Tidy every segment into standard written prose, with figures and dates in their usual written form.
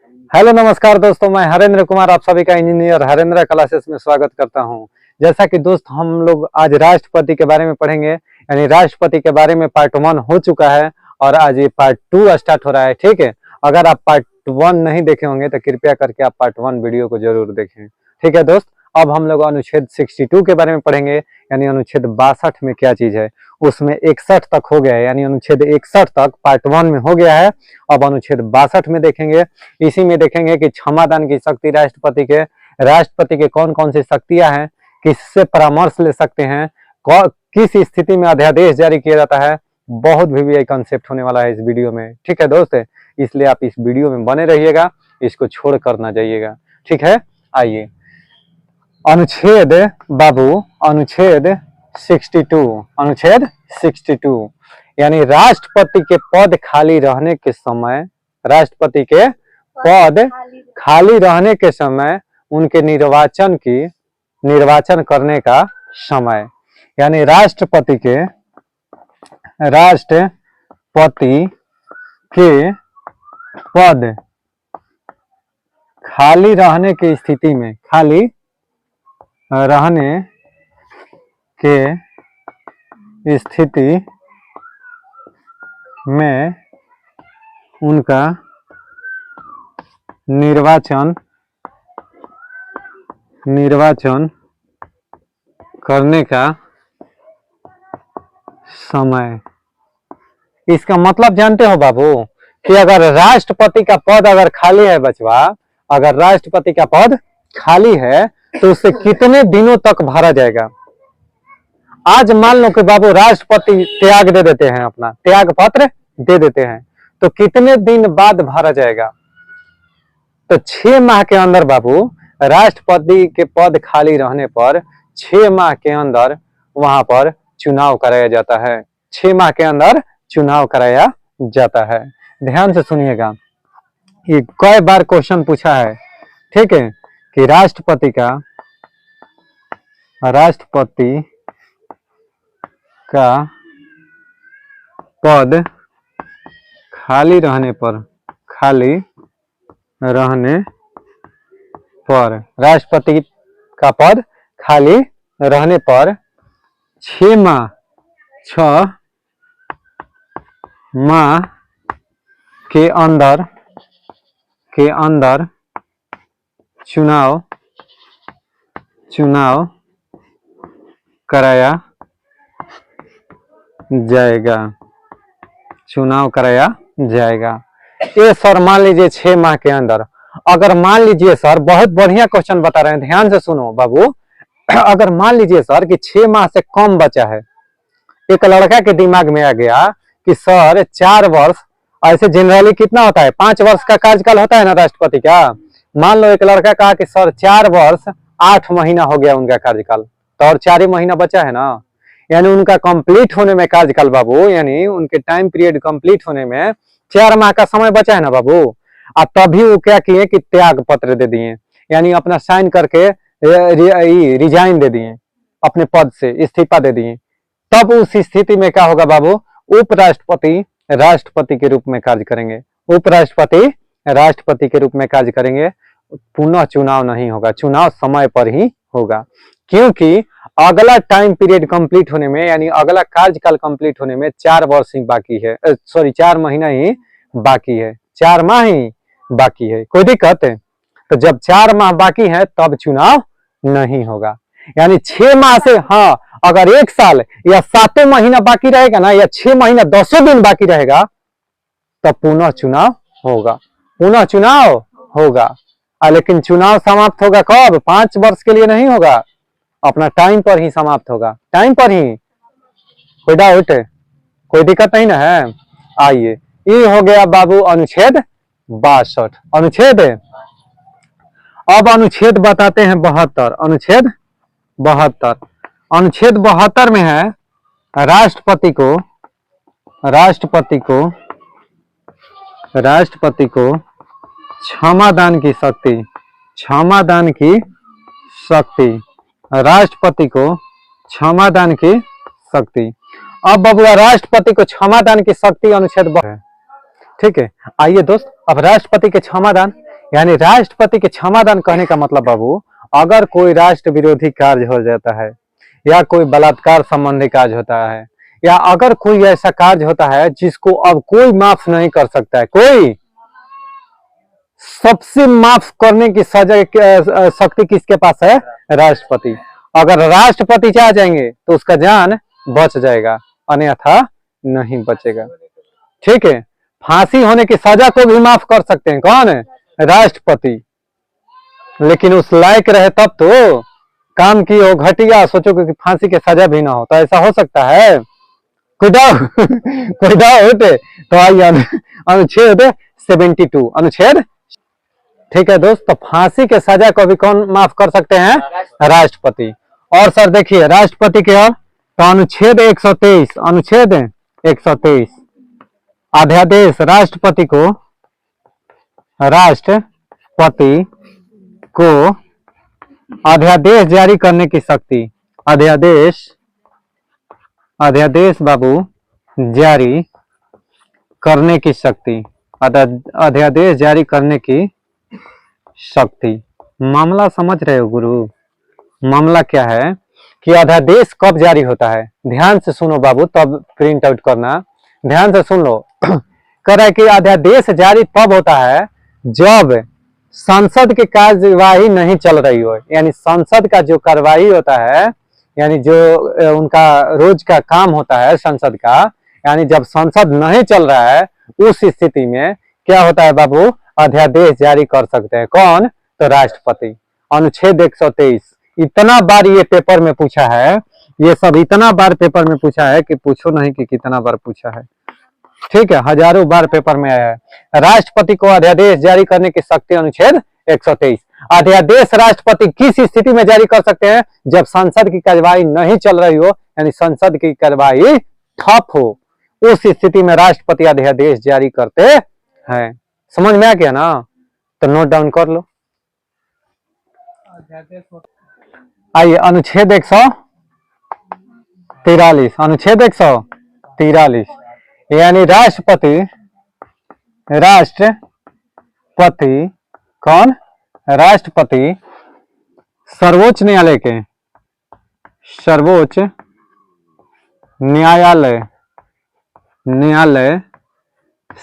Hello नमस्कार दोस्तों, मैं हरेंद्र कुमार आप सभी का इंजीनियर हरेंद्र क्लासेस में स्वागत करता हूं। जैसा कि दोस्त हम लोग आज राष्ट्रपति के बारे में पढ़ेंगे, यानी राष्ट्रपति के बारे में पार्ट 1 हो चुका है और आज ये पार्ट 2 स्टार्ट हो रहा है। ठीक है, अगर आप पार्ट 1 नहीं देखे होंगे तो कृपया करके आप पार्ट 1 वीडियो को जरूर देखें। ठीक है दोस्त, अब हम लोग अनुच्छेद 62 के बारे में पढ़ेंगे, यानी अनुच्छेद 62 में क्या चीज है। उसमें 61 तक हो गया है, यानी अनुच्छेद 61 तक पार्ट 1 में हो गया है। अब अनुच्छेद 62 में देखेंगे। इसी में देखेंगे कि क्षमादान की शक्ति राष्ट्रपति के कौन कौन सी शक्तियां हैं, किससे परामर्श ले सकते हैं, किस स्थिति में अध्यादेश जारी किया जाता है। बहुत भी कंसेप्ट होने वाला है इस वीडियो में। ठीक है दोस्त, इसलिए आप इस वीडियो में बने रहिएगा, इसको छोड़ कर ना जाइएगा। ठीक है, आइए अनुच्छेद अनुच्छेद 62 यानी राष्ट्रपति के पद खाली रहने के समय, राष्ट्रपति के पद खाली रहने के समय उनके निर्वाचन करने का समय, यानी राष्ट्रपति के पद खाली रहने की स्थिति में, खाली रहने के स्थिति में उनका निर्वाचन करने का समय। इसका मतलब जानते हो बाबू कि अगर राष्ट्रपति का पद अगर खाली है बचवा, अगर राष्ट्रपति का पद खाली है तो उसे कितने दिनों तक भरा जाएगा। आज मान लो कि बाबू राष्ट्रपति त्याग दे देते हैं, अपना त्याग पत्र दे देते हैं, तो कितने दिन बाद भरा जाएगा। तो 6 माह के अंदर बाबू राष्ट्रपति के पद खाली रहने पर 6 माह के अंदर वहां पर चुनाव कराया जाता है। 6 माह के अंदर चुनाव कराया जाता है। ध्यान से सुनिएगा, ये कई बार क्वेश्चन पूछा है। ठीक है, कि राष्ट्रपति का पद खाली रहने पर राष्ट्रपति का पद खाली रहने पर 6 माह के अंदर चुनाव कराया जाएगा। ये सर मान लीजिए 6 माह के अंदर, अगर मान लीजिए सर, बहुत बढ़िया क्वेश्चन बता रहे हैं, ध्यान से सुनो बाबू। अगर मान लीजिए सर कि 6 माह से कम बचा है, एक लड़का के दिमाग में आ गया कि सर 4 वर्ष, ऐसे जनरली कितना होता है, 5 वर्ष का कार्यकाल होता है ना राष्ट्रपति का। मान लो एक लड़का कहा कि सर 4 वर्ष 8 महीना हो गया उनका कार्यकाल, तो और 4 महीना बचा है ना, यानी उनका कंप्लीट होने में कार्यकाल बाबू, यानी उनके टाइम पीरियड कंप्लीट होने में 4 माह का समय बचा है ना बाबू। अब तभी वो क्या किए कि त्याग पत्र दे दिए, यानी अपना साइन करके रिजाइन दे दिए, अपने पद से इस्तीफा दे दिए। तब उस स्थिति में क्या होगा बाबू, उपराष्ट्रपति राष्ट्रपति के रूप में कार्य करेंगे, उपराष्ट्रपति राष्ट्रपति के रूप में कार्य करेंगे। पुनः चुनाव नहीं होगा, चुनाव समय पर ही होगा, क्योंकि अगला टाइम पीरियड कंप्लीट होने में, यानी अगला कार्यकाल कंप्लीट होने में 4 वर्ष ही बाकी है, 4 महीना ही बाकी है, 4 माह ही बाकी है। कोई दिक्कत है? तो जब 4 माह बाकी है तब चुनाव नहीं होगा, यानी 6 माह से, हाँ, अगर 1 साल या 7 महीना बाकी रहेगा ना, या 6 महीना 10 दिन बाकी रहेगा, तब पुनः चुनाव होगा, लेकिन चुनाव समाप्त होगा कब? 5 वर्ष के लिए नहीं होगा, अपना टाइम पर ही समाप्त होगा, टाइम पर ही। कोई डाउट है? कोई दिक्कत नहीं ना है? आइए, ये हो गया बाबू अनुच्छेद 62। अब अनुच्छेद बताते हैं 72। अनुच्छेद 72 में है राष्ट्रपति को क्षमादान की शक्ति, राष्ट्रपति को क्षमादान की शक्ति। अब बबुआ राष्ट्रपति को क्षमादान की शक्ति अनुच्छेद है। ठीक है, आइए दोस्त, अब राष्ट्रपति के क्षमादान यानी राष्ट्रपति के क्षमादान कहने का मतलब बाबू, अगर कोई राष्ट्र विरोधी कार्य हो जाता है या कोई बलात्कार संबंधी कार्य होता है या अगर कोई ऐसा कार्य होता है जिसको अब कोई माफ नहीं कर सकता है, कोई, सबसे माफ करने की सजा शक्ति किसके पास है? राष्ट्रपति। अगर राष्ट्रपति चाह जाएंगे तो उसका जान बच जाएगा, अन्यथा नहीं बचेगा। ठीक है, फांसी होने की सजा को भी माफ कर सकते हैं, कौन है? राष्ट्रपति। लेकिन उस लायक रहे तब तो, काम की हो घटिया, सोचो कि फांसी की सजा भी ना हो, तो ऐसा हो सकता है? कोई डाउट होते तो आइए अनुच्छेद 72, अनुच्छेद, ठीक है दोस्त, तो फांसी के सजा को भी कौन माफ कर सकते हैं? राष्ट्रपति। और सर देखिए राष्ट्रपति के, और तो अनुच्छेद 123, अनुच्छेद 123, अध्यादेश, राष्ट्रपति को अध्यादेश जारी करने की शक्ति, अध्यादेश बाबू जारी करने की शक्ति, अध्यादेश जारी करने की शक्ति। मामला समझ रहे हो गुरु? मामला क्या है कि अध्यादेश कब जारी होता है? ध्यान से सुनो बाबू, तब प्रिंट आउट करना, ध्यान से सुन लो। कह रहा है कि अध्यादेश जारी तब होता है जब संसद की कार्यवाही नहीं चल रही हो, यानी संसद का जो कार्यवाही होता है, यानी जो उनका रोज का काम होता है संसद का, यानी जब संसद नहीं चल रहा है उस स्थिति में क्या होता है बाबू? अध्यादेश जारी कर सकते हैं, कौन? तो राष्ट्रपति। अनुच्छेद 123, इतना बार ये पेपर में पूछा है, ये सब इतना बार पेपर में पूछा है कि पूछो नहीं कि कितना बार पूछा है। ठीक है, हजारों बार पेपर में आया है। राष्ट्रपति को अध्यादेश जारी करने की शक्ति, अनुच्छेद 123। अध्यादेश राष्ट्रपति किस स्थिति में जारी कर सकते हैं? जब संसद की कार्यवाही नहीं चल रही हो, यानी संसद की कार्यवाही ठप हो, उस स्थिति में राष्ट्रपति अध्यादेश जारी करते हैं। समझ में आ गया ना? तो नोट डाउन कर लो। आइए अनुच्छेद 143, अनुच्छेद 143, यानी राष्ट्रपति कौन? राष्ट्रपति सर्वोच्च न्यायालय के, सर्वोच्च न्यायालय,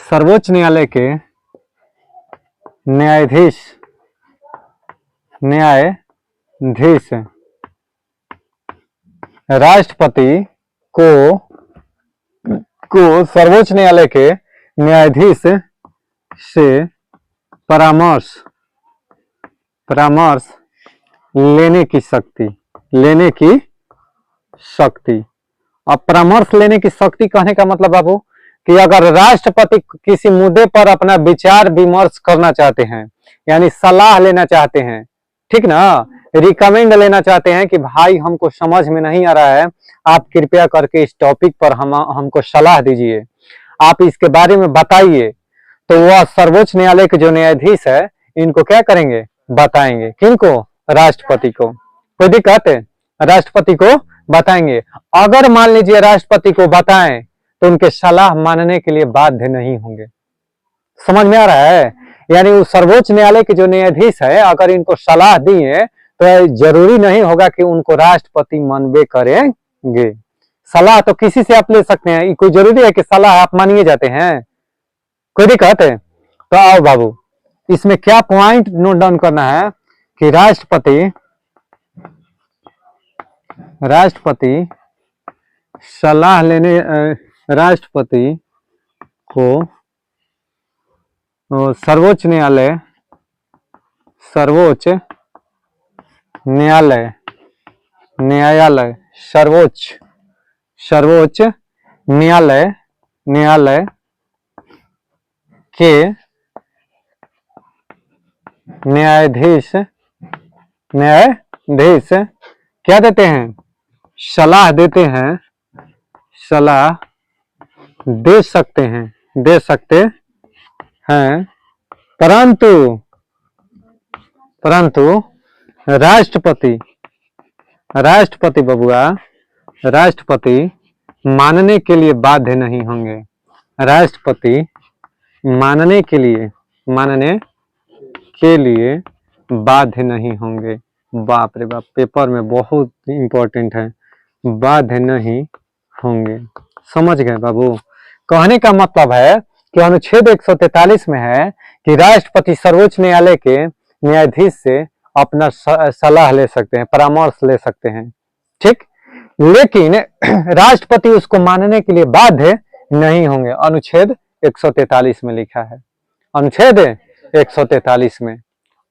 सर्वोच्च न्यायालय के न्यायाधीश राष्ट्रपति को सर्वोच्च न्यायालय के न्यायाधीश से परामर्श लेने की शक्ति। अब परामर्श लेने की शक्ति कहने का मतलब बाबू कि अगर राष्ट्रपति किसी मुद्दे पर अपना विचार विमर्श करना चाहते हैं, यानी सलाह लेना चाहते हैं, ठीक ना, रिकमेंड लेना चाहते हैं कि भाई हमको समझ में नहीं आ रहा है, आप कृपया करके इस टॉपिक पर हमको सलाह दीजिए, आप इसके बारे में बताइए, तो वह सर्वोच्च न्यायालय के जो न्यायाधीश है इनको क्या करेंगे? बताएंगे। किनको? राष्ट्रपति को। कोई दिक्कत है? राष्ट्रपति को बताएंगे। अगर मान लीजिए राष्ट्रपति को बताएं तो उनके सलाह मानने के लिए बाध्य नहीं होंगे। समझ में आ रहा है? यानी वो सर्वोच्च न्यायालय के जो न्यायाधीश है, अगर इनको सलाह दिए तो जरूरी नहीं होगा कि उनको राष्ट्रपति मानबे करेंगे। सलाह तो किसी से आप ले सकते हैं, कोई जरूरी है कि सलाह आप मानिए जाते हैं? कोई दिक्कत है? तो आओ बाबू, इसमें क्या पॉइंट नोट डाउन करना है कि राष्ट्रपति सलाह लेने, राष्ट्रपति को सर्वोच्च न्यायालय सर्वोच्च न्यायालय के न्यायाधीश क्या देते हैं? सलाह देते हैं, सलाह दे सकते हैं, परंतु राष्ट्रपति बबुआ, राष्ट्रपति मानने के लिए बाध्य नहीं होंगे। राष्ट्रपति मानने के लिए बाध्य नहीं होंगे। बाप रे बाप, पेपर में बहुत इंपॉर्टेंट है, बाध्य नहीं होंगे। समझ गए बाबू? कहने का मतलब है कि अनुच्छेद 143 में है कि राष्ट्रपति सर्वोच्च न्यायालय के न्यायाधीश से अपना सलाह ले सकते हैं, परामर्श ले सकते हैं, ठीक। लेकिन राष्ट्रपति उसको मानने के लिए बाध्य नहीं होंगे, अनुच्छेद 143 में लिखा है, अनुच्छेद 143 में।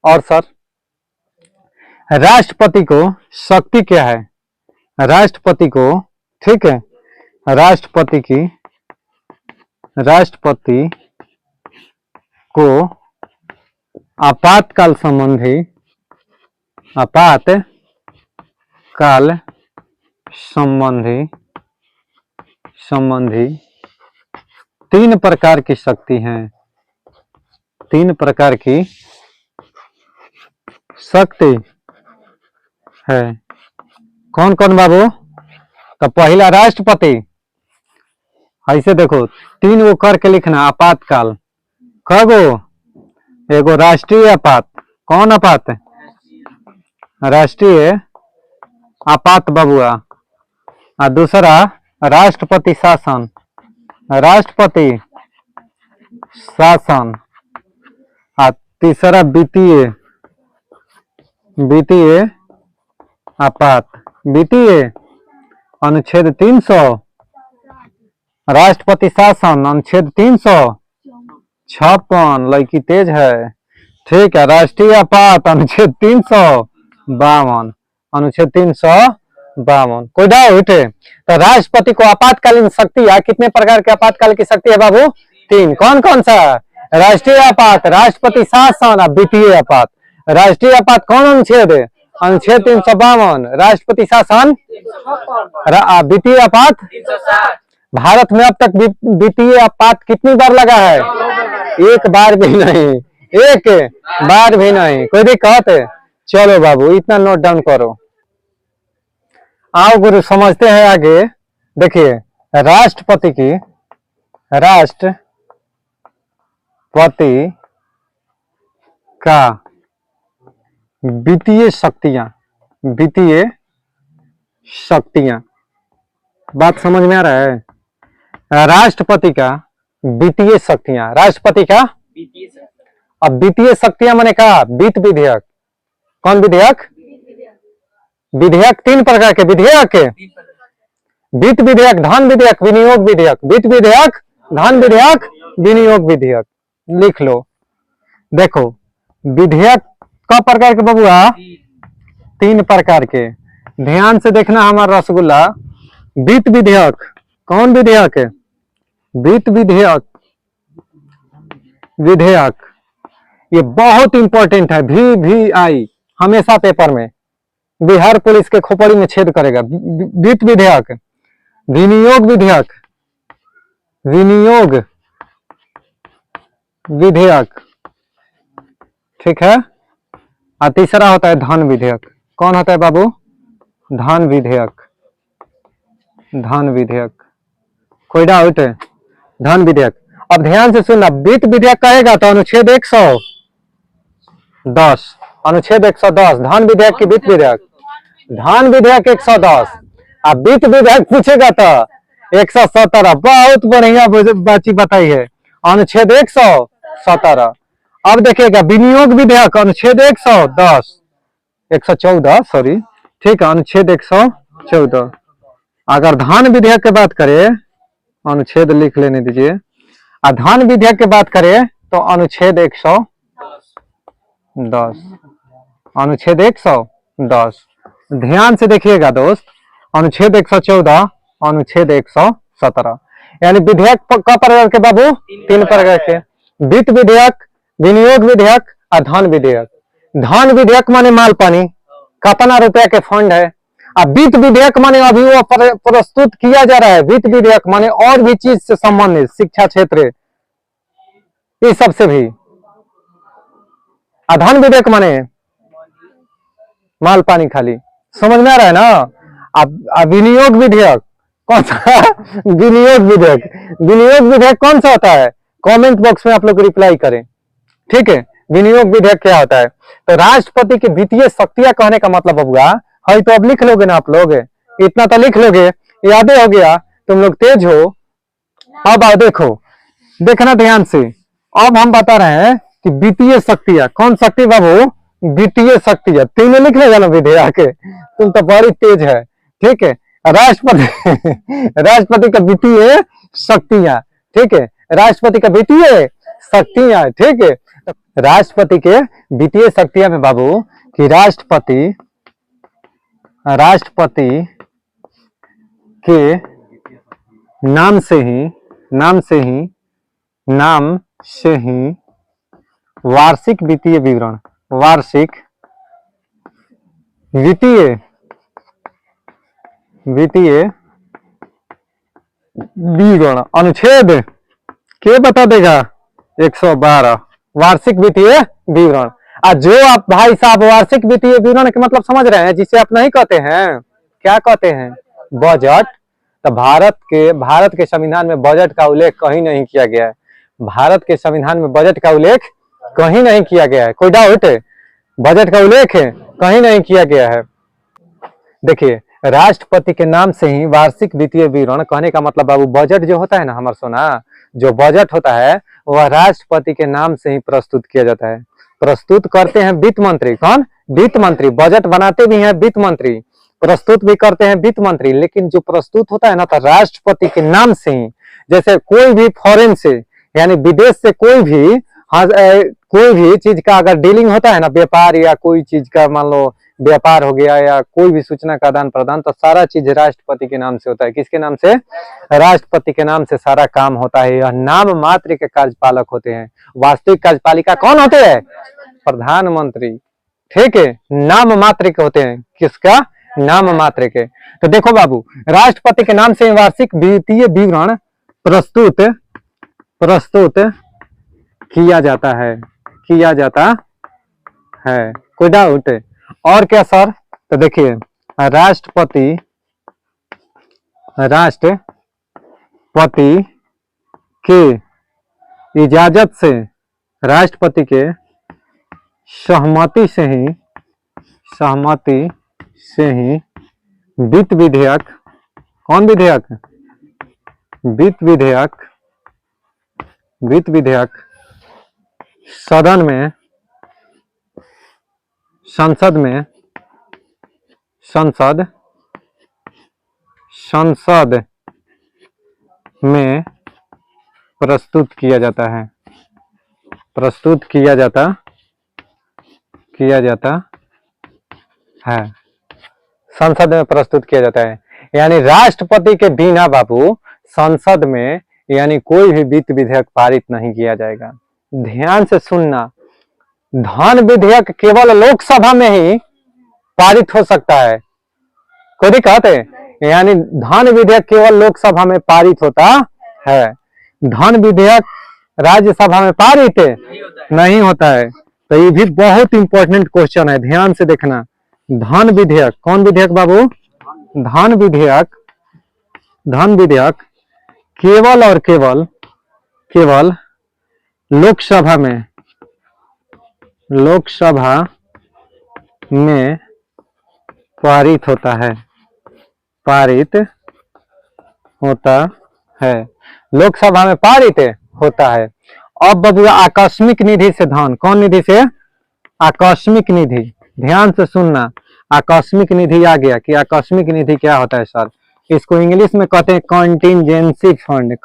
और सर राष्ट्रपति को शक्ति क्या है? राष्ट्रपति को, ठीक है, राष्ट्रपति को आपातकाल संबंधी 3 प्रकार की शक्ति हैं, 3 प्रकार की शक्ति है। कौन कौन बाबू? तो पहला राष्ट्रपति, ऐसे देखो 3 गो करके लिखना, आपातकाल कगो? एगो राष्ट्रीय आपात, कौन आपात? राष्ट्रीय आपात बबुआ। और दूसरा राष्ट्रपति शासन, राष्ट्रपति शासन। और तीसरा वित्तीय आपात, वित्तीय अनुच्छेद 300, राष्ट्रपति शासन अनुच्छेद 356, लड़की तेज है, ठीक है। राष्ट्रीय आपात अनुच्छेद 352, अनुच्छेद 352। कोई डाउट? तो राष्ट्रपति को आपातकालीन शक्ति या कितने प्रकार के आपातकाल की शक्ति है बाबू? 3। कौन कौन सा? राष्ट्रीय आपात, राष्ट्रपति शासन और वित्तीय आपात। राष्ट्रीय आपात कौन अनुच्छेद? अनुच्छेद 352। राष्ट्रपति शासन, वित्तीय आपात। भारत में अब तक वित्तीय आपात कितनी बार लगा है? 1 बार भी नहीं, 1 बार भी नहीं। कोई दिक्कत? चलो बाबू इतना नोट डाउन करो। आओ गुरु समझते हैं आगे। देखिए राष्ट्रपति का वित्तीय शक्तियां, बात समझ में आ रहा है? राष्ट्रपति का वित्तीय शक्तियां, राष्ट्रपति का अब वित्तीय शक्तियां मैंने कहा वित्त विधेयक। कौन विधेयक? विधेयक 3 प्रकार के विधेयक, वित्त विधेयक, धन विधेयक, विनियोग विधेयक। वित्त विधेयक, धन विधेयक, विनियोग विधेयक। लिख लो। देखो विधेयक क प्रकार के बबुआ? 3 प्रकार के। ध्यान से देखना हमारा रसगुल्ला। वित्त विधेयक, कौन विधेयक? वित्त विधेयक ये बहुत इंपॉर्टेंट है। VVI हमेशा पेपर में बिहार पुलिस के खोपड़ी में छेद करेगा। वित्त विधेयक, विनियोग विधेयक, ठीक है। और तीसरा होता है धन विधेयक। कौन होता है बाबू? धन विधेयक। कोई डाउट? धन विधेयक। अब ध्यान से सुनना, वित्त विधेयक कहेगा तो अनुच्छेद 110, अनुच्छेद 110। धन विधेयक की वित्त विधेयक, धन विधेयक 110। अब वित्त विधेयक पूछेगा तो 117। बहुत बढ़िया बाची बताई है, अनुच्छेद 117। अब देखिएगा विनियोग विधेयक अनुच्छेद 114, सॉरी, ठीक है, अनुच्छेद 114। अगर धन विधेयक की बात करें, अनुच्छेद लिख लेने दीजिए। और धन विधेयक की बात करें तो अनुच्छेद 110, अनुच्छेद 110। ध्यान से देखिएगा दोस्त, अनुच्छेद 114, अनुच्छेद 117। यानी विधेयक का प्रकार के बाबू? 3 प्रकार के। वित्त विधेयक, विनियोग विधेयक और धन विधेयक। धन विधेयक माने माल पानी, कितना रुपया के फंड है। अब वित्त विधेयक माने अभी वो प्रस्तुत किया जा रहा है। वित्त विधेयक माने और भी चीज से संबंधित, शिक्षा क्षेत्र, इस सब से भी। धन विधेयक माने माल पानी खाली। समझ में आ रहा है ना? अब विनियोग विधेयक कौन सा? विनियोग विधेयक कौन सा होता है? कमेंट बॉक्स में आप लोग रिप्लाई करें, ठीक है। विनियोग विधेयक क्या होता है। तो राष्ट्रपति की वित्तीय शक्तियां कहने का मतलब हुआ है, तो अब लिख लोगे ना आप लोग, इतना तो लिख लोगे, यादें हो गया, तुम लोग तेज हो। अब आओ देखो, देखना ध्यान से। अब हम बता रहे हैं कि वित्तीय शक्तियां, कौन शक्ति बाबू, वित्तीय शक्तियां, तीनों लिख लेगा ना विधेयक, तुम तो बड़ी तेज है। ठीक है, राष्ट्रपति राष्ट्रपति का वित्तीय शक्तियां, ठीक है, राष्ट्रपति का वित्तीय शक्तियां, ठीक है। राष्ट्रपति के वित्तीय शक्तियां में बाबू कि राष्ट्रपति के नाम से ही वार्षिक वित्तीय विवरण, वार्षिक वित्तीय विवरण अनुच्छेद के बता देगा 112 वार्षिक वित्तीय विवरण। आज जो आप भाई साहब वार्षिक वित्तीय विवरण के मतलब समझ रहे हैं, जिसे आप नहीं कहते हैं, क्या कहते हैं, बजट। तो भारत के संविधान में बजट का उल्लेख कहीं नहीं किया गया है। भारत के संविधान में बजट का उल्लेख कहीं नहीं किया गया है। कोई डाउट है? बजट का उल्लेख कहीं नहीं किया गया है। देखिए, राष्ट्रपति के नाम से ही वार्षिक वित्तीय विवरण कहने का मतलब बाबू, बजट जो होता है ना हमारे सोना, जो बजट होता है वह राष्ट्रपति के नाम से ही प्रस्तुत किया जाता है। प्रस्तुत करते हैं वित्त मंत्री। कौन? वित्त मंत्री। बजट बनाते भी हैं वित्त मंत्री, प्रस्तुत भी करते हैं वित्त मंत्री, लेकिन जो प्रस्तुत होता है ना, तो राष्ट्रपति के नाम से ही। जैसे कोई भी फॉरेन से यानी विदेश से कोई भी चीज का अगर डीलिंग होता है ना, व्यापार या कोई चीज का मान लो व्यापार हो गया या कोई भी सूचना का आदान प्रदान, तो सारा चीज राष्ट्रपति के नाम से होता है। किसके नाम से? राष्ट्रपति के नाम से सारा काम होता है। यह नाम मात्र के कार्यपालक होते हैं। वास्तविक कार्यपालिका कौन होते हैं? प्रधानमंत्री। ठीक है, नाम मात्र के होते हैं। किसका? नाम मात्र के। तो देखो बाबू, राष्ट्रपति के नाम से वार्षिक वित्तीय विवरण प्रस्तुत किया जाता है। कोई डाउट? और क्या सर? तो देखिए, राष्ट्रपति के इजाजत से, राष्ट्रपति के सहमति से ही वित्त विधेयक, कौन विधेयक? वित्त विधेयक संसद में प्रस्तुत किया जाता है। संसद में प्रस्तुत किया जाता है। यानी राष्ट्रपति के बिना बाबू संसद में यानी कोई भी वित्त विधेयक पारित नहीं किया जाएगा। ध्यान से सुनना, धन विधेयक केवल लोकसभा में ही पारित हो सकता है। कोई दिक्कत है? यानी धन विधेयक केवल लोकसभा में पारित होता है। धन विधेयक राज्यसभा में पारित नहीं होता है। तो ये भी बहुत इंपॉर्टेंट क्वेश्चन है, ध्यान से देखना। धन विधेयक, कौन विधेयक बाबू? धन विधेयक केवल और केवल लोकसभा में पारित होता है। लोकसभा में पारित होता है। अब बाबू आकस्मिक निधि से धन, कौन निधि से? आकस्मिक निधि। ध्यान से सुनना, आकस्मिक निधि आ गया कि आकस्मिक निधि क्या होता है सर? इसको इंग्लिश में कहते हैं कॉन्टिजेंसी फंड।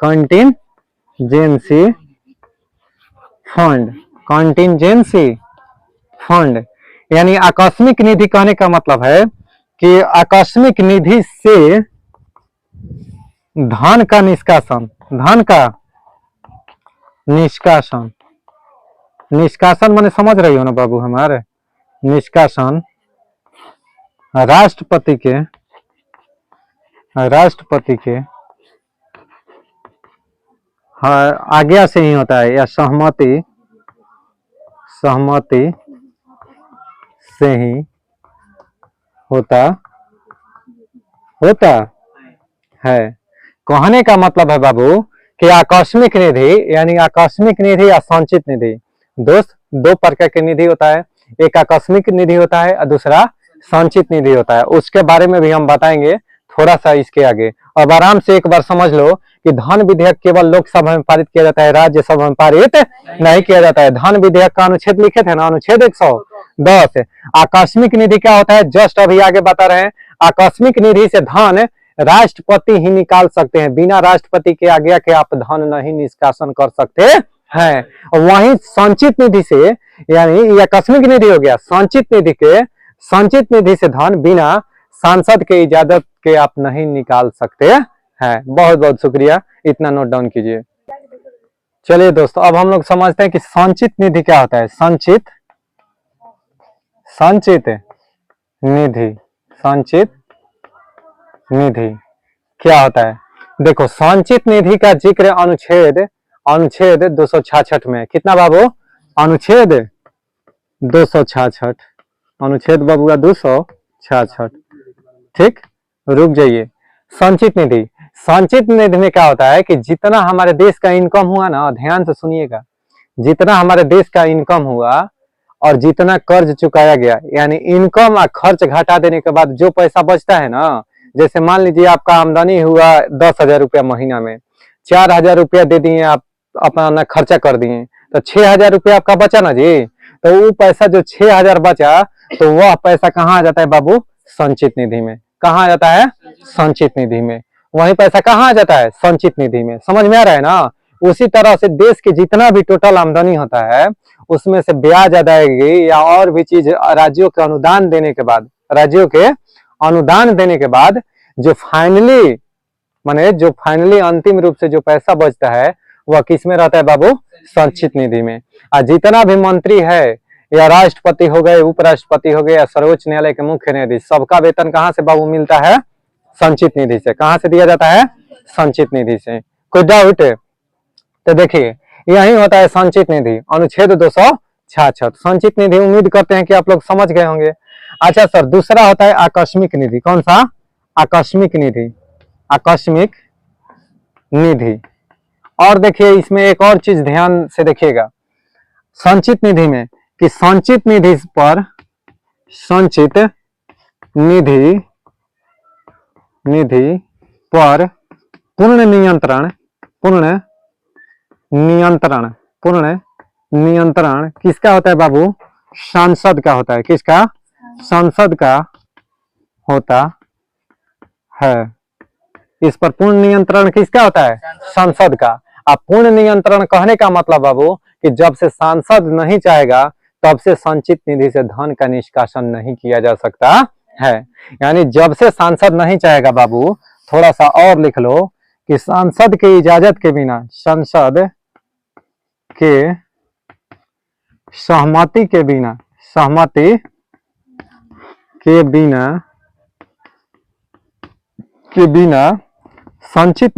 कॉन्टिजेंसी फंड यानी आकस्मिक निधि कहने का मतलब है कि आकस्मिक निधि से धन का निष्कासन, निष्कासन माने समझ रही हो ना बाबू हमारे? निष्कासन राष्ट्रपति के आज्ञा से ही होता है या सहमति से ही होता है। कहने का मतलब है बाबू कि आकस्मिक निधि यानी आकस्मिक निधि या संचित निधि। दोस्त दो प्रकार के निधि होता है, एक आकस्मिक निधि होता है और दूसरा संचित निधि होता है। उसके बारे में भी हम बताएंगे थोड़ा सा इसके आगे। अब आराम से एक बार समझ लो कि धन विधेयक केवल लोकसभा में पारित किया जाता है, राज्यसभा में पारित नहीं किया जाता है। धन विधेयक का अनुच्छेद लिखे थे ना, अनुच्छेद 110। आकस्मिक निधि क्या होता है, जस्ट अभी आगे बता रहे हैं। आकस्मिक निधि से धन राष्ट्रपति ही निकाल सकते हैं, बिना राष्ट्रपति के आज्ञा के आप धन नहीं निष्कासन कर सकते हैं। वहीं संचित निधि से, यानी यह आकस्मिक निधि हो गया, संचित निधि से धन बिना सांसद के इजाजत के आप नहीं निकाल सकते हैं। बहुत बहुत शुक्रिया, इतना नोट डाउन कीजिए। चलिए दोस्तों, अब हम लोग समझते हैं कि संचित निधि क्या होता है। संचित निधि क्या होता है। देखो, संचित निधि का जिक्र अनुच्छेद 266 में, कितना बाबू, अनुच्छेद 266, अनुच्छेद बाबू का 266। ठीक, रुक जाइए। संचित निधि में क्या होता है कि जितना हमारे देश का इनकम हुआ ना, ध्यान से सुनिएगा, जितना हमारे देश का इनकम हुआ और जितना कर्ज चुकाया गया, यानी इनकम और खर्च घटा देने के बाद जो पैसा बचता है ना, जैसे मान लीजिए आपका आमदनी हुआ 10,000 रुपया महीना में, 4,000 रुपया दे दिए आप, अपना खर्चा कर दिए, तो 6,000 रुपया आपका बचा ना जी। तो वो पैसा जो 6,000 बचा, तो वह पैसा कहाँ आ जाता है बाबू, संचित निधि में। कहाँ आ जाता है, संचित निधि में। वही पैसा कहाँ आ जाता है, संचित निधि में। समझ में आ रहा है ना। उसी तरह से देश के जितना भी टोटल आमदनी होता है, उसमें से ब्याज अदायगी या और भी चीज राज्यों के अनुदान देने के बाद जो फाइनली अंतिम रूप से जो पैसा बचता है, वह किस में रहता है बाबू, संचित निधि में। और जितना भी मंत्री है, या राष्ट्रपति हो गए, उपराष्ट्रपति हो गए, या सर्वोच्च न्यायालय के मुख्य न्यायाधीश, सबका वेतन कहाँ से बाबू मिलता है, संचित निधि से। कहाँ से दिया जाता है, संचित निधि से। कोई डाउट है तो देखिए, यही होता है संचित निधि, अनुच्छेद 266। संचित निधि, उम्मीद करते हैं कि आप लोग समझ गए होंगे। अच्छा सर, दूसरा होता है आकस्मिक निधि। कौन सा, आकस्मिक निधि। और देखिए, इसमें एक और चीज ध्यान से देखिएगा संचित निधि में, कि संचित निधि पर पूर्ण नियंत्रण किसका होता है बाबू, सांसद का होता है। किसका, सांसद का होता है। इस पर पूर्ण नियंत्रण किसका होता है, सांसद का। अब पूर्ण नियंत्रण कहने का मतलब बाबू कि जब से सांसद नहीं चाहेगा, तब से संचित निधि से धन का निष्कासन नहीं किया जा सकता है। यानी जब से सांसद नहीं चाहेगा बाबू, थोड़ा सा और लिख लो कि सांसद के इजाजत के बिना, संसद के सहमति के बिना संचित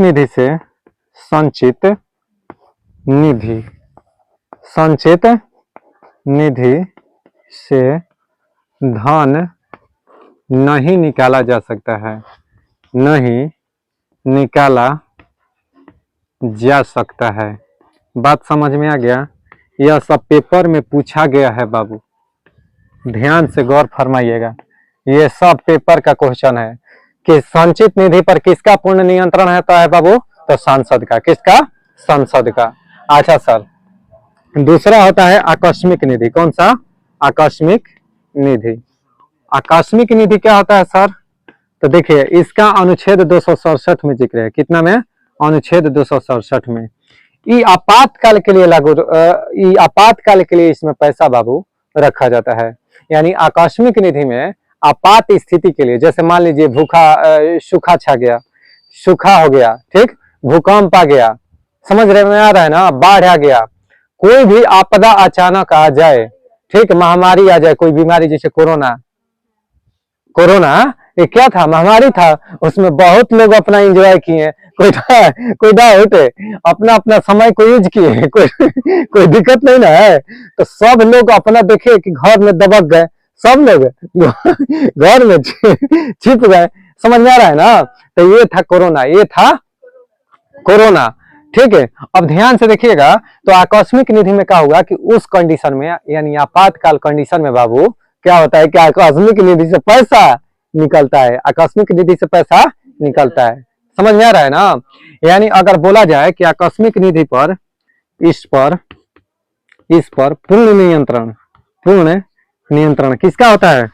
निधि से धन नहीं निकाला जा सकता है, नहीं निकाला जा सकता है। बात समझ में आ गया। यह सब पेपर में पूछा गया है बाबू, ध्यान से गौर फरमाइएगा। ये सब पेपर का क्वेश्चन है कि संचित निधि पर किसका पूर्ण नियंत्रण रहता है बाबू, तो सांसद का। किसका, संसद का। अच्छा सर, दूसरा होता है आकस्मिक निधि। कौन सा, आकस्मिक निधि। आकस्मिक निधि क्या होता है सर, तो देखिए इसका अनुच्छेद 267 में जिक्र है। कितना में, अनुच्छेद 267 में। ये आपातकाल के लिए इसमें पैसा बाबू रखा जाता है। यानी आकस्मिक निधि में आपात स्थिति के लिए, जैसे मान लीजिए सूखा छा गया, सूखा हो गया, ठीक, भूकंप आ गया, समझ रहे में आ रहा है ना, बाढ़ आ गया, कोई भी आपदा अचानक आ जाए, ठीक, महामारी आ जाए, कोई बीमारी, जैसे कोरोना ये क्या था, महामारी था, उसमें बहुत लोग अपना एंजॉय किए, कोई डाउट है, अपना समय को यूज किए, कोई दिक्कत नहीं ना है। तो सब लोग अपना देखे कि घर में दबक गए, सब लोग घर में छिप गए। समझ में आ रहा है ना। तो ये था कोरोना, ठीक है। अब ध्यान से देखिएगा, तो आकस्मिक निधि में क्या होगा कि उस कंडीशन में यानी आपातकाल कंडीशन में बाबू क्या होता है कि आकस्मिक निधि से पैसा निकलता है, आकस्मिक निधि से पैसा निकलता है। समझ में आ रहा है ना। यानी अगर बोला जाए कि आकस्मिक निधि पर इस पर पूर्ण नियंत्रण किसका होता है?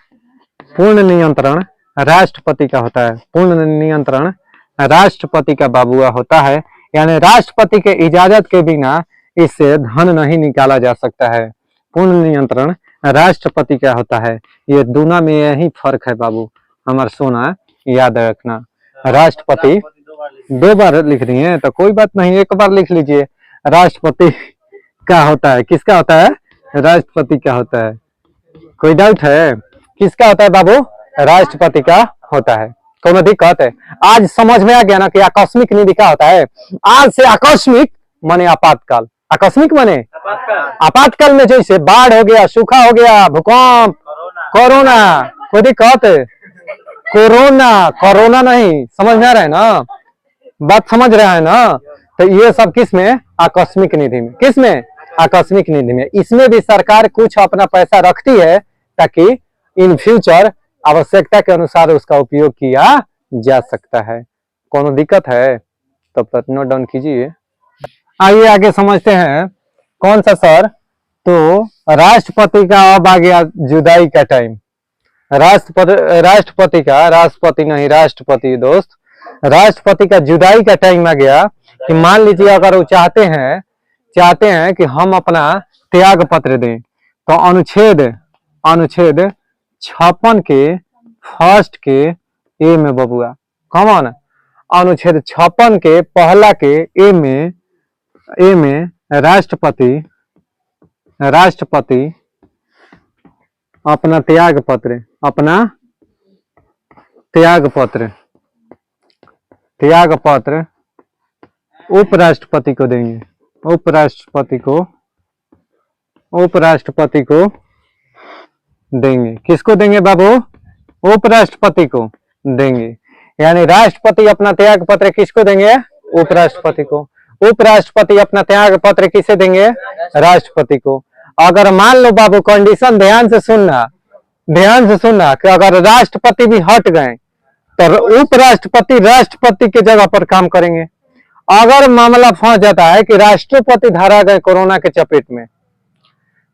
पूर्ण नियंत्रण राष्ट्रपति का होता है। पूर्ण नियंत्रण राष्ट्रपति का बाबुआ होता है। यानी राष्ट्रपति के इजाजत के बिना इससे धन नहीं निकाला जा सकता है। पूर्ण नियंत्रण राष्ट्रपति का होता है। ये दोनों में यही फर्क है बाबू, हमारा सोना याद रखना। राष्ट्रपति दो बार लिख रही है तो कोई बात नहीं, एक बार लिख लीजिए। राष्ट्रपति का होता है, किसका होता है? राष्ट्रपति का होता है। कोई डाउट है? किसका होता है बाबू? राष्ट्रपति का होता है। कोनो दिक्कत है? आज समझ में आ गया ना कि आकस्मिक निधि क्या होता है। आज से आकस्मिक माने आपातकाल, आकस्मिक माने आपातकाल में जैसे बाढ़ हो गया, सूखा हो गया, भूकंप, कोरोना, कोई दिक्कत है? कोरोना नहीं, समझ में आ रहा है ना, बात समझ रहा है ना। तो ये सब किस में? आकस्मिक निधि में। किस में? आकस्मिक निधि में। इसमें भी सरकार कुछ अपना पैसा रखती है ताकि इन फ्यूचर आवश्यकता के अनुसार उसका उपयोग किया जा सकता है। कोनो दिक्कत है? तब तक नोट डाउन कीजिए। आइए आगे समझते हैं। कौन सा सर? तो राष्ट्रपति का अब आ गया जुदाई का टाइम। राष्ट्रपति दोस्त, राष्ट्रपति का जुदाई का टाइम आ गया कि मान लीजिए अगर वो चाहते हैं कि हम अपना त्याग पत्र दें, तो अनुच्छेद 56 के फर्स्ट के ए में बबुआ, कौन? अनुच्छेद 56 के पहला के ए में राष्ट्रपति अपना त्याग पत्र उपराष्ट्रपति को देंगे। उपराष्ट्रपति को देंगे। किसको देंगे बाबू? उपराष्ट्रपति को देंगे। यानी राष्ट्रपति अपना त्याग पत्र किसको देंगे? उपराष्ट्रपति को। उपराष्ट्रपति अपना त्याग पत्र किसे देंगे? राष्ट्रपति को। अगर मान लो बाबू, कंडीशन ध्यान से सुनना कि अगर राष्ट्रपति भी हट गए तो उपराष्ट्रपति राष्ट्रपति के जगह पर काम करेंगे। अगर मामला फंस जाता है कि राष्ट्रपति धरा गए कोरोना के चपेट में,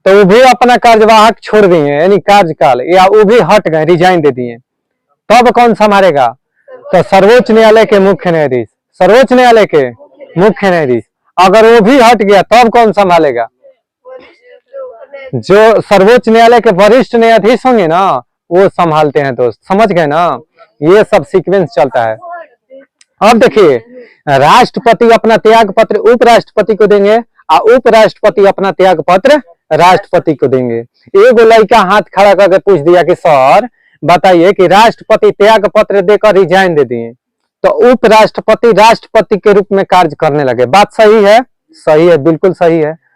तो वो भी अपना कार्यवाहक छोड़ दिए यानी कार्यकाल, या वो भी हट गए, रिजाइन दे दिए, तब कौन संभालेगा? तो सर्वोच्च न्यायालय के मुख्य न्यायाधीश। अगर वो भी हट गया तब कौन संभालेगा? जो सर्वोच्च न्यायालय के वरिष्ठ न्यायाधीश होंगे ना, वो संभालते हैं दोस्त। समझ गए ना? ये सब सीक्वेंस चलता है। अब देखिए, राष्ट्रपति अपना त्याग पत्र उपराष्ट्रपति को देंगे और उपराष्ट्रपति अपना त्याग पत्र राष्ट्रपति को देंगे। एक लड़का हाथ खड़ा करके पूछ दिया कि सर बताइए कि राष्ट्रपति त्याग पत्र देकर रिजाइन दे दिए, तो उपराष्ट्रपति राष्ट्रपति के रूप में कार्य करने लगे। बात सही है? सही है, बिल्कुल सही है।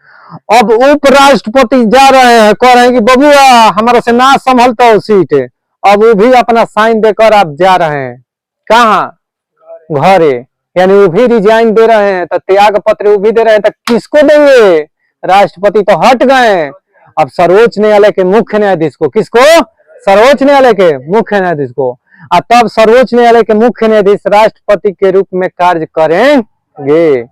अब उपराष्ट्रपति जा रहे हैं, कह रहे हैं कि बबुआ हमारा से ना संभलता हो सीट। अब वो भी अपना साइन देकर आप जा रहे हैं कहाँ? घरे। यानी वो भी रिजाइन दे रहे हैं, तो त्याग पत्र वो भी दे रहे हैं, तो किसको देंगे? राष्ट्रपति तो हट गए। अब सर्वोच्च न्यायालय के मुख्य न्यायाधीश को। किसको? सर्वोच्च न्यायालय के मुख्य न्यायाधीश को। और तब सर्वोच्च न्यायालय के मुख्य न्यायाधीश राष्ट्रपति के रूप में कार्य करेंगे।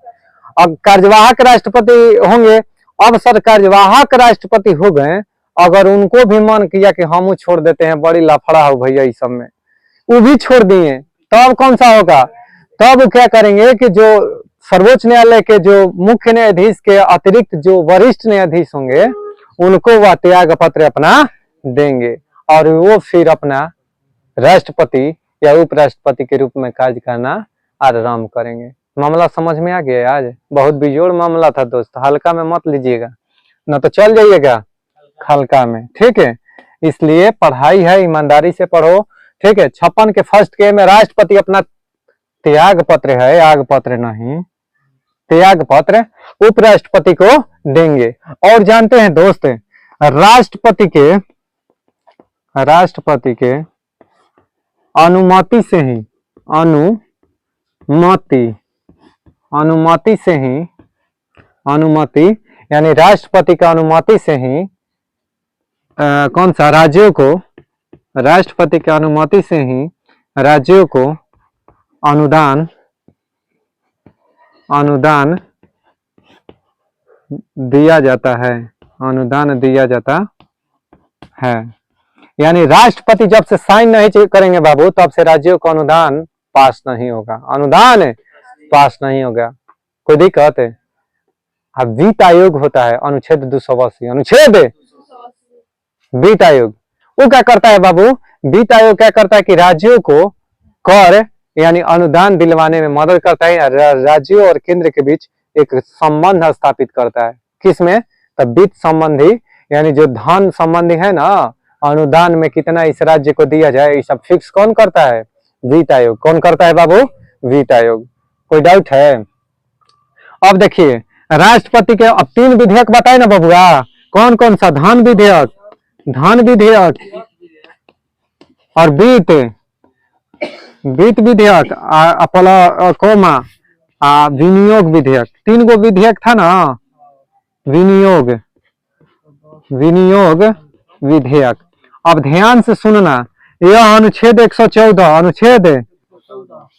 अब कार्यवाहक राष्ट्रपति होंगे। अब सर कार्यवाहक राष्ट्रपति हो गए, अगर उनको भी मन किया कि हम छोड़ देते हैं, बड़ी लफड़ा हो भैया इस सब में, वो भी छोड़ दिए, तब कौन सा होगा? तब क्या करेंगे कि जो सर्वोच्च न्यायालय के जो मुख्य न्यायाधीश के अतिरिक्त जो वरिष्ठ न्यायाधीश होंगे, उनको वह त्याग पत्र अपना देंगे और वो फिर अपना राष्ट्रपति या उपराष्ट्रपति के रूप में कार्य करना आरंभ करेंगे। मामला समझ में आ गया? आज बहुत बिजोड़ मामला था दोस्त, हल्का में मत लीजिएगा, न तो चल जाइएगा हल्का में। ठीक है, इसलिए पढ़ाई है, ईमानदारी से पढ़ो। ठीक है, 56 के फर्स्ट के में राष्ट्रपति अपना त्याग पत्र है, आग पत्र नहीं, त्याग पत्र उपराष्ट्रपति को देंगे। और जानते हैं दोस्त, राष्ट्रपति के अनुमति से ही अनुमति से ही, अनुमति यानी राष्ट्रपति का अनुमति से ही कौन सा, राज्यों को, राष्ट्रपति की अनुमति से ही राज्यों को अनुदान, अनुदान दिया जाता है, अनुदान दिया जाता है। यानी राष्ट्रपति जब से साइन नहीं करेंगे बाबू तब से राज्यों को अनुदान पास नहीं होगा, अनुदान पास नहीं होगा। कोई दिक्कत है? अब वित्त आयोग होता है, अनुच्छेद 280, अनुच्छेद वित्त आयोग वो क्या करता है बाबू? वित्त आयोग क्या करता है कि राज्यों को कर यानी अनुदान दिलवाने में मदद करता है, राज्यों और केंद्र के बीच एक संबंध स्थापित करता है। किसमें? तब वित्त संबंधी यानी जो धन संबंधी है ना, अनुदान में कितना इस राज्य को दिया जाए, ये सब फिक्स कौन करता है? वित्त आयोग। कौन करता है बाबू? वित्त आयोग। कोई डाउट है? अब देखिए राष्ट्रपति के अब 3 विधेयक बताए ना बबुआ, कौन कौन सा? धन विधेयक, धन विधेयक और वित्त विधेयक कोमा विनियोग विधेयक। 3 गो विधेयक था ना, विनियोग विधेयक। अब ध्यान से सुनना, यह अनुच्छेद 114, अनुच्छेद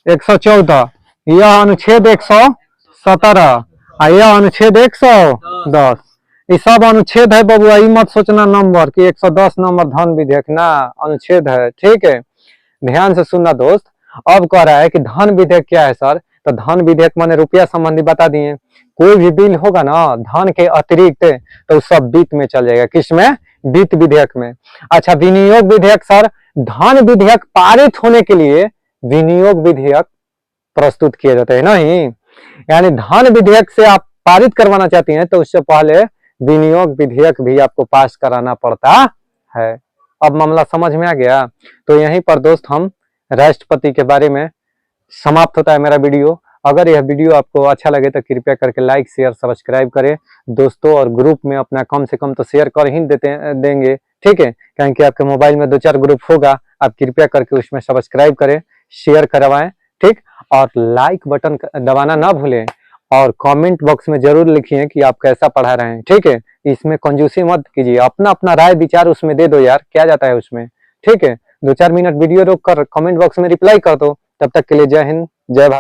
114, यह अनुच्छेद 117, यह अनुच्छेद 110। ये सब अनुच्छेद है बबुआ, ये मत सोचना नंबर कि 110 नंबर धन विधेयक, ना, अनुच्छेद है। ठीक है, ध्यान से सुनना दोस्त। अब कह रहा है कि धन विधेयक क्या है सर? तो धन विधेयक माने रुपया संबंधी बता दिए। कोई भी बिल होगा ना धन के अतिरिक्त तो सब वित्त में चल जाएगा। किसमें? वित्त विधेयक में। अच्छा, विनियोग विधेयक सर, धन विधेयक पारित होने के लिए विनियोग विधेयक प्रस्तुत किए जाते हैं। नहीं, यानी धन विधेयक से आप पारित करवाना चाहती हैं तो उससे पहले विनियोग विधेयक भी आपको पास कराना पड़ता है। अब मामला समझ में आ गया? तो यहीं पर दोस्त हम राष्ट्रपति के बारे में समाप्त होता है मेरा वीडियो। अगर यह वीडियो आपको अच्छा लगे तो कृपया करके लाइक, शेयर, सब्सक्राइब करें दोस्तों, और ग्रुप में अपना कम से कम तो शेयर कर ही देंगे। ठीक है, क्योंकि आपके मोबाइल में 2-4 ग्रुप होगा, आप कृपया करके उसमें सब्सक्राइब करें, शेयर करवाएं। ठीक, और लाइक बटन दबाना ना भूलें, और कमेंट बॉक्स में जरूर लिखिए कि आप कैसा पढ़ा रहे हैं। ठीक है, इसमें कंजूसी मत कीजिए, अपना अपना राय विचार उसमें दे दो यार, क्या जाता है उसमें। ठीक है, 2-4 मिनट वीडियो रोक कर कमेंट बॉक्स में रिप्लाई कर दो। तब तक के लिए जय हिंद, जय भारत।